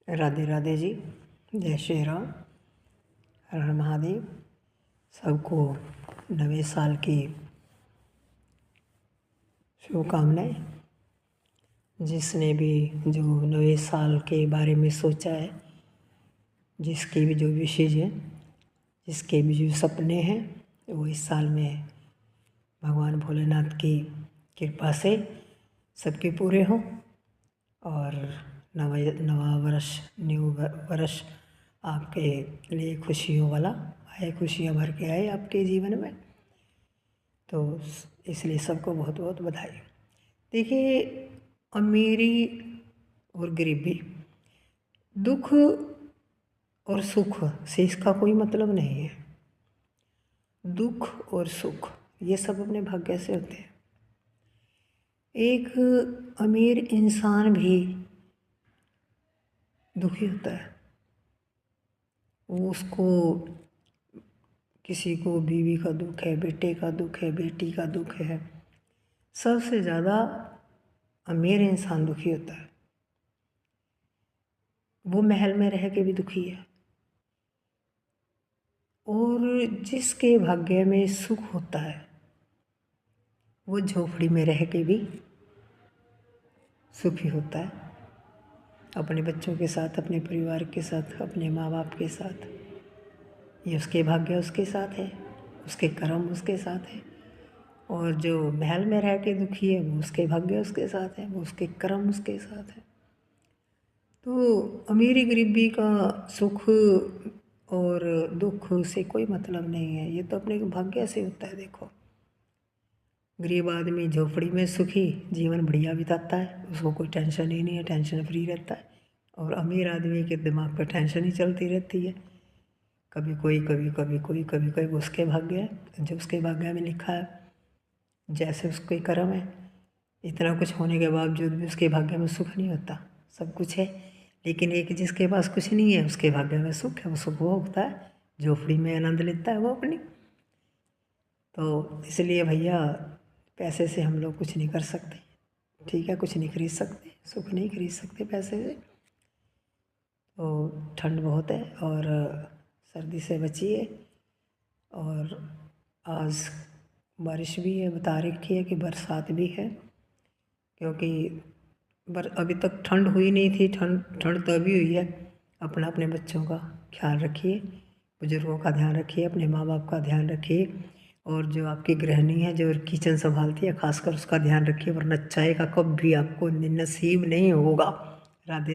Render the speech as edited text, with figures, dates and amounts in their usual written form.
राधे राधे जी। जय श्री राम। हर हर महादेव। सबको नवे साल की शुभकामनाएं। जिसने भी जो नवे साल के बारे में सोचा है, जिसके भी जो विशेष है, जिसके भी जो सपने हैं, वो इस साल में भगवान भोलेनाथ की कृपा से सबके पूरे हों और नवा वर्ष न्यू वर्ष आपके लिए खुशियों वाला आए, खुशियाँ भर के आए आपके जीवन में। तो इसलिए सबको बहुत बहुत बधाई। देखिए, अमीरी और गरीबी, दुख और सुख से इसका कोई मतलब नहीं है। दुख और सुख ये सब अपने भाग्य से होते हैं। एक अमीर इंसान भी दुखी होता है। उसको किसी को बीवी का दुख है, बेटे का दुख है, बेटी का दुख है। सबसे ज़्यादा अमीर इंसान दुखी होता है। वो महल में रह के भी दुखी है। और जिसके भाग्य में सुख होता है वो झोपड़ी में रह के भी सुखी होता है। अपने बच्चों के साथ, अपने परिवार के साथ, अपने माँ बाप के साथ। ये उसके भाग्य उसके साथ है, उसके कर्म उसके साथ है। और जो महल में रह के दुखी है वो उसके भाग्य उसके साथ है, वो उसके कर्म उसके साथ है। तो अमीरी गरीबी का सुख और दुख से कोई मतलब नहीं है। ये तो अपने भाग्य से होता है। देखो, गरीब आदमी झोपड़ी में सुखी जीवन बढ़िया बिताता है, उसको कोई टेंशन ही नहीं है, टेंशन फ्री रहता है। और अमीर आदमी के दिमाग पर टेंशन ही चलती रहती है। कभी कोई, कभी कभी कोई, कभी कोई। उसके भाग्य है, जो उसके भाग्य में लिखा है, जैसे उसके कर्म है। इतना कुछ होने के बावजूद भी उसके भाग्य में सुख नहीं होता। सब कुछ है, लेकिन एक जिसके पास कुछ नहीं है उसके भाग्य में सुख है, वो सुख भोगता है, झोपड़ी में आनंद लेता है वो अपनी। तो इसलिए भैया, पैसे से हम लोग कुछ नहीं कर सकते, ठीक है, कुछ नहीं खरीद सकते, सुख नहीं खरीद सकते पैसे से। तो ठंड बहुत है और सर्दी से बचिए। और आज बारिश भी है, बता रखी है कि बरसात भी है। क्योंकि अभी तक ठंड हुई नहीं थी। ठंड तो अभी हुई है। अपना अपने बच्चों का ख्याल रखिए, बुज़ुर्गों का ध्यान रखिए, अपने माँ बाप का ध्यान रखिए। और जो आपकी गृहिणी है, जो किचन संभालती है, खासकर उसका ध्यान रखिए, वरना चाय का कप भी आपको नसीब नहीं होगा। राधे।